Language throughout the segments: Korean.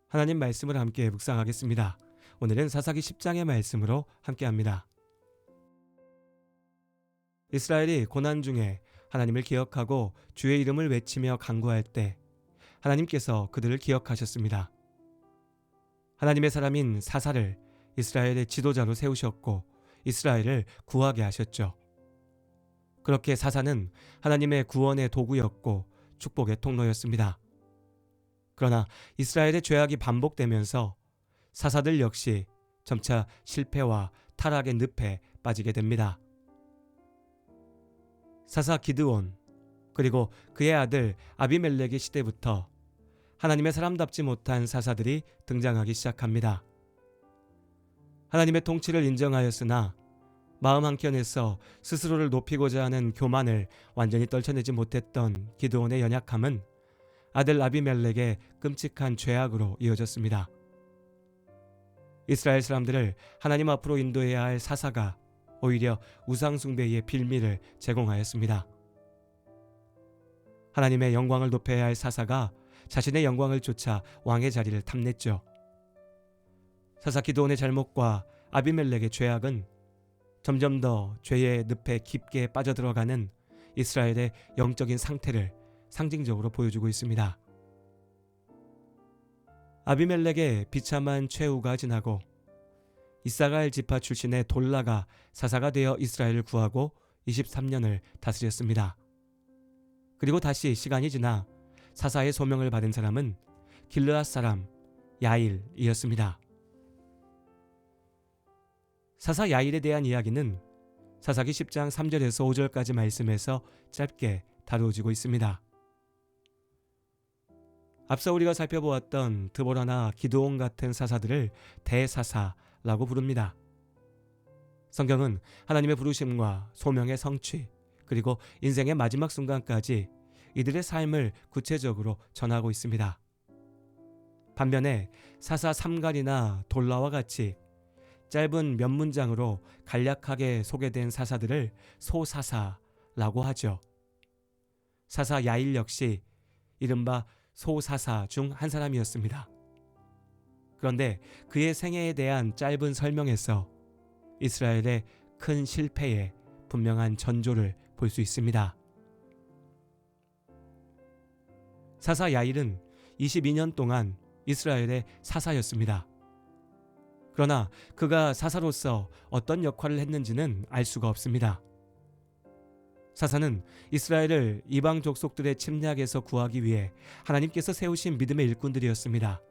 하나님 말씀을 함께 묵상하겠습니다. 오늘은 사사기 10장의 말씀으로 함께합니다. 이스라엘이 고난 중에 하나님을 기억하고 주의 이름을 외치며 간구할 때 하나님께서 그들을 기억하셨습니다. 하나님의 사람인 사사를 이스라엘의 지도자로 세우셨고 이스라엘을 구하게 하셨죠. 그렇게 사사는 하나님의 구원의 도구였고 축복의 통로였습니다. 그러나 이스라엘의 죄악이 반복되면서 사사들 역시 점차 실패와 타락의 늪에 빠지게 됩니다. 사사 기드온 그리고 그의 아들 아비멜렉의 시대부터 하나님의 사람답지 못한 사사들이 등장하기 시작합니다. 하나님의 통치를 인정하였으나 마음 한켠에서 스스로를 높이고자 하는 교만을 완전히 떨쳐내지 못했던 기드온의 연약함은 아들 아비멜렉의 끔찍한 죄악으로 이어졌습니다. 이스라엘 사람들을 하나님 앞으로 인도해야 할 사사가 오히려 우상숭배의 빌미를 제공하였습니다. 하나님의 영광을 높여야 할 사사가 자신의 영광을 쫓아 왕의 자리를 탐냈죠. 사사 기드온의 잘못과 아비멜렉의 죄악은 점점 더 죄의 늪에 깊게 빠져들어가는 이스라엘의 영적인 상태를 상징적으로 보여주고 있습니다. 아비멜렉의 비참한 최후가 지나고 이사갈 지파 출신의 돌라가 사사가 되어 이스라엘을 구하고 23년을 다스렸습니다. 그리고 다시 시간이 지나 사사의 소명을 받은 사람은 길르앗 사람 야일이었습니다. 사사 야일에 대한 이야기는 사사기 10장 3절에서 5절까지 말씀에서 짧게 다루어지고 있습니다. 앞서 우리가 살펴보았던 드보라나 기드온 같은 사사들을 대사사라고 부릅니다. 성경은 하나님의 부르심과 소명의 성취 그리고 인생의 마지막 순간까지 이들의 삶을 구체적으로 전하고 있습니다. 반면에 사사 삼갈이나 돌라와 같이 짧은 몇 문장으로 간략하게 소개된 사사들을 소사사라고 하죠. 사사 야일 역시 이른바 소사사 중 한 사람이었습니다. 그런데 그의 생애에 대한 짧은 설명에서 이스라엘의 큰 실패에 분명한 전조를 볼 수 있습니다. 사사 야일은 22년 동안 이스라엘의 사사였습니다. 그러나 그가 사사로서 어떤 역할을 했는지는 알 수가 없습니다. 사사는 이스라엘을 이방 족속들의 침략에서 구하기 위해 하나님께서 세우신 믿음의 일꾼들이었습니다.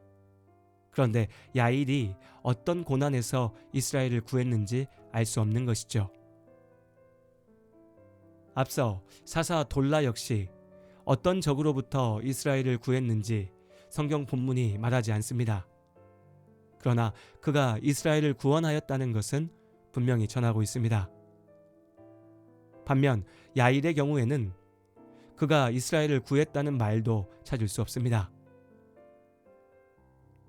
그런데 야일이 어떤 고난에서 이스라엘을 구했는지 알 수 없는 것이죠. 앞서 사사 돌라 역시 어떤 적으로부터 이스라엘을 구했는지 성경 본문이 말하지 않습니다. 그러나 그가 이스라엘을 구원하였다는 것은 분명히 전하고 있습니다. 반면 야일의 경우에는 그가 이스라엘을 구했다는 말도 찾을 수 없습니다.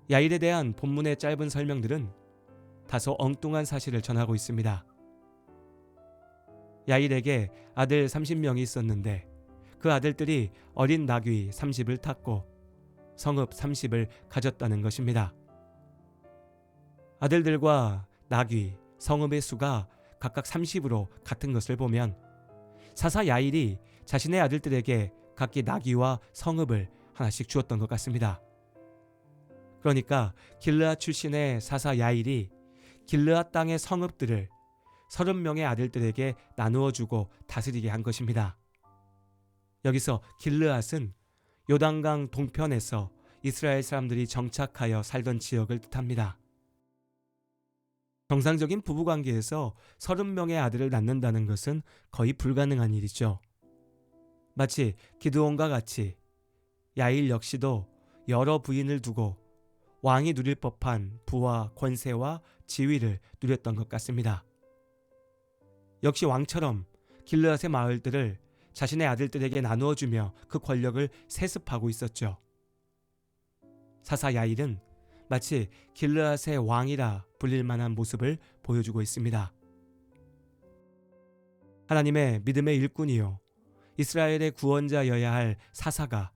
야일에 대한 본문의 짧은 설명들은 다소 엉뚱한 사실을 전하고 있습니다. 야일에게 아들 30명이 있었는데 그 아들들이 어린 나귀 30을 탔고 성읍 30을 가졌다는 것입니다. 아들들과 나귀, 성읍의 수가 각각 30으로 같은 것을 보면 사사 야일이 자신의 아들들에게 각기 나귀와 성읍을 하나씩 주었던 것 같습니다. 그러니까 길르앗 출신의 사사 야일이 길르앗 땅의 성읍들을 30명의 아들들에게 나누어 주고 다스리게 한 것입니다. 여기서 길르앗은 요단강 동편에서 이스라엘 사람들이 정착하여 살던 지역을 뜻합니다. 정상적인 부부관계에서 30명의 아들을 낳는다는 것은 거의 불가능한 일이죠. 마치 기드온과 같이 야일 역시도 여러 부인을 두고 왕이 누릴 법한 부와 권세와 지위를 누렸던 것 같습니다. 역시 왕처럼 길르앗의 마을들을 자신의 아들들에게 나누어주며 그 권력을 세습하고 있었죠. 사사 야일은 마치 길르앗의 왕이라 불릴 만한 모습을 보여주고 있습니다. 하나님의 믿음의 일꾼이요 이스라엘의 구원자여야 할 사사가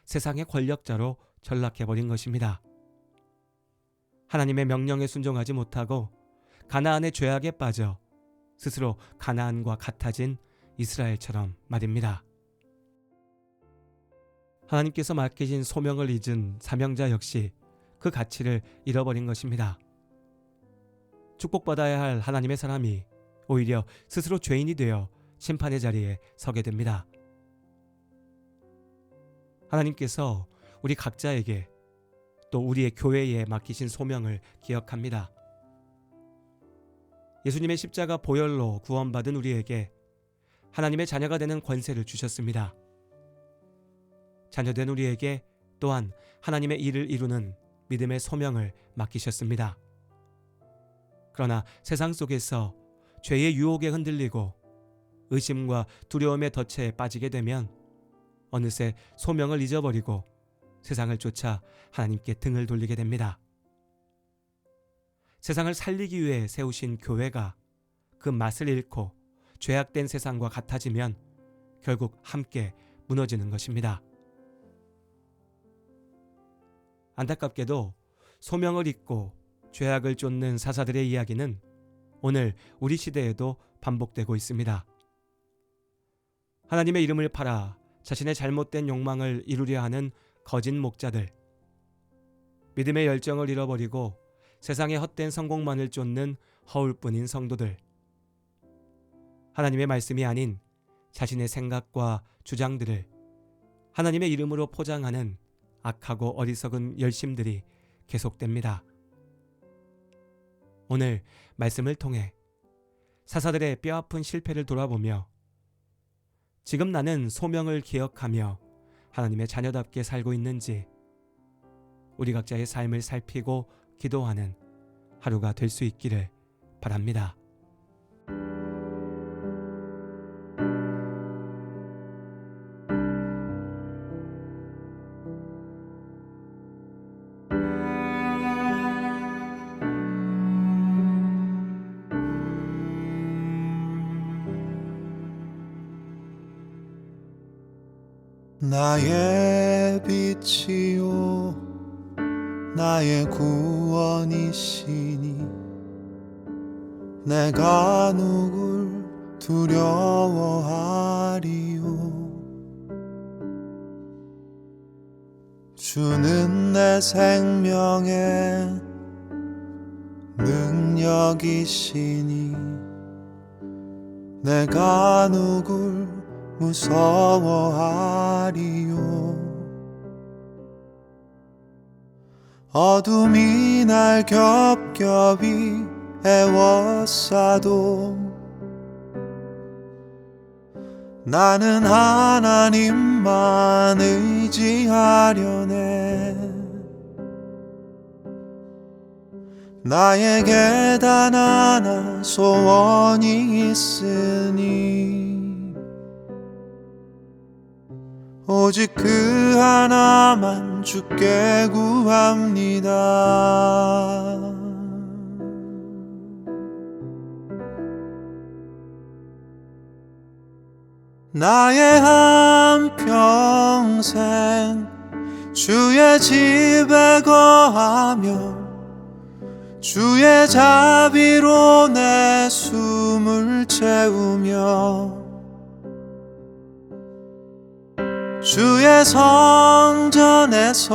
세상의 권력자로 전락해버린 것입니다. 하나님의 명령에 순종하지 못하고 가나안의 죄악에 빠져 스스로 가나안과 같아진 이스라엘처럼 말입니다. 하나님께서 맡기신 소명을 잊은 사명자 역시 그 가치를 잃어버린 것입니다. 축복받아야 할 하나님의 사람이 오히려 스스로 죄인이 되어 심판의 자리에 서게 됩니다. 하나님께서 우리 각자에게 또 우리의 교회에 맡기신 소명을 기억합니다. 예수님의 십자가 보혈로 구원받은 우리에게 하나님의 자녀가 되는 권세를 주셨습니다. 자녀된 우리에게 또한 하나님의 일을 이루는 믿음의 소명을 맡기셨습니다. 그러나 세상 속에서 죄의 유혹에 흔들리고 의심과 두려움의 덫에 빠지게 되면 어느새 소명을 잊어버리고 세상을 쫓아 하나님께 등을 돌리게 됩니다. 세상을 살리기 위해 세우신 교회가 그 맛을 잃고 죄악된 세상과 같아지면 결국 함께 무너지는 것입니다. 안타깝게도 소명을 잊고 죄악을 쫓는 사사들의 이야기는 오늘 우리 시대에도 반복되고 있습니다. 하나님의 이름을 팔아 자신의 잘못된 욕망을 이루려 하는 거짓 목자들, 믿음의 열정을 잃어버리고 세상의 헛된 성공만을 쫓는 허울뿐인 성도들, 하나님의 말씀이 아닌 자신의 생각과 주장들을 하나님의 이름으로 포장하는 악하고 어리석은 열심들이 계속됩니다. 오늘 말씀을 통해 사사들의 뼈아픈 실패를 돌아보며 지금 나는 소명을 기억하며 하나님의 자녀답게 살고 있는지 우리 각자의 삶을 살피고 기도하는 하루가 될 수 있기를 바랍니다. 나의 빛이요 나의 구원이시니 내가 누굴 두려워하리요. 주는 내 생명의 능력이시니 내가 누굴 무서워하리요. 어둠이 날 겹겹이 애워싸도 나는 하나님만 의지하려네. 나에게 단 하나 소원이 있으니 오직 그 하나만 주께 구합니다. 나의 한평생 주의 집에 거하며 주의 자비로 내 숨을 채우며 주의 성전에서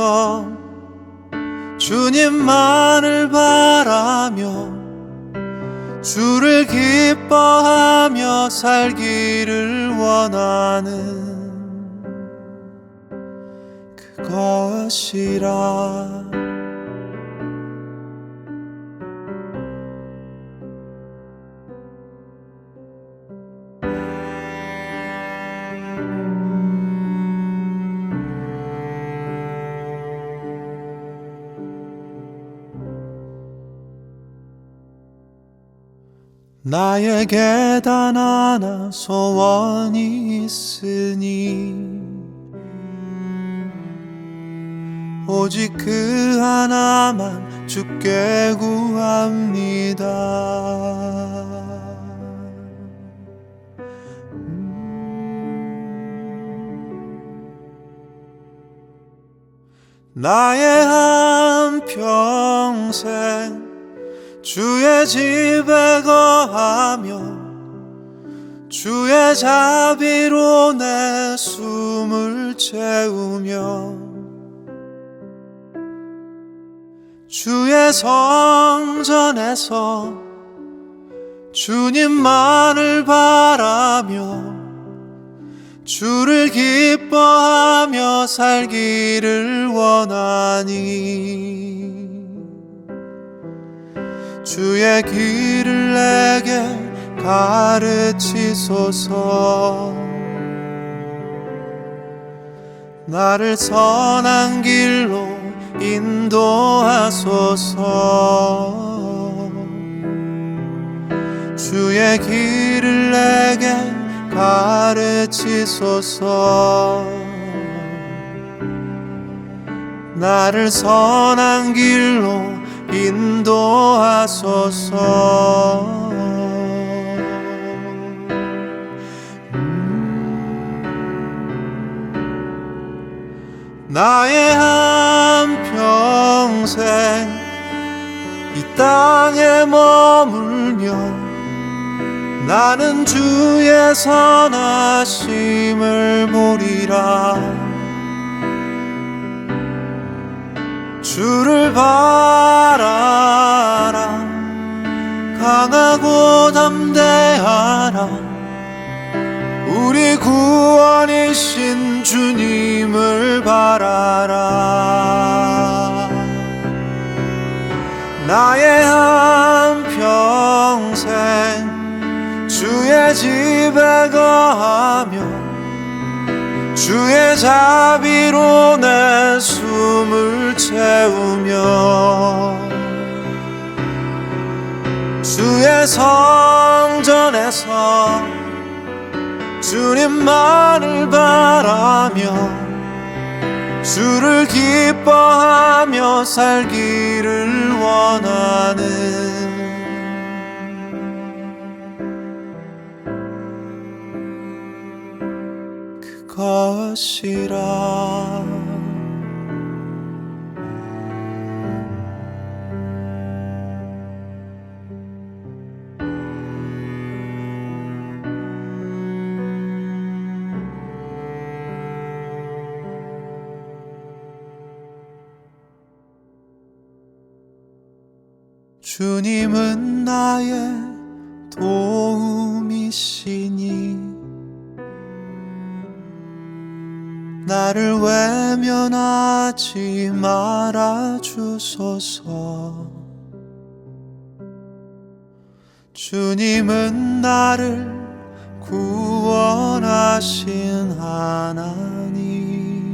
주님만을 바라며 주를 기뻐하며 살기를 원하는 그것이라. 나에게 단 하나 소원이 있으니 오직 그 하나만 주께 구합니다. 나의 한평생 주의 집에 거하며 주의 자비로 내 숨을 채우며 주의 성전에서 주님만을 바라며 주를 기뻐하며 살기를 원하니 주의 길을 내게 가르치소서 나를 선한 길로 인도하소서 주의 길을 내게 가르치소서 나를 선한 길로 인도하소서 나의 한평생 이 땅에 머물며 나는 주의 선하심을 보리라 주를 바라라 강하고 담대하라 우리 구원이신 주님을 바라라 나의 한평생 주의 집에 거하며 주의 자비로 내 숨을 채우며 주의 성전에서 주님만을 바라며 주를 기뻐하며 살기를 원하는 그것이라 주님은 나의 도움이시니 나를 외면하지 말아 주소서 주님은 나를 구원하신 하나님이시니